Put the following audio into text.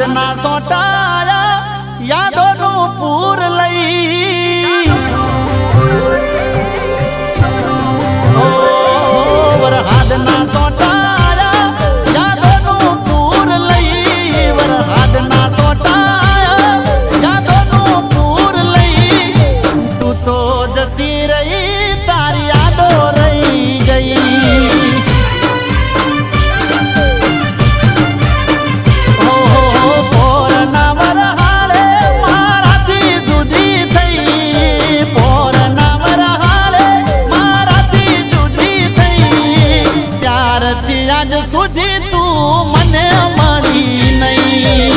વરહાદના સોટાયા યાદોનું પૂર લઈ વરહાદના સોટાયા યાદોનું પૂર લઈ વરહાદના સોટાયા યાદોનું પૂર લઈ તું તો જતી રહી તારી યાદો રહી ગઈ આજ સુધી તું મને મળી નહીં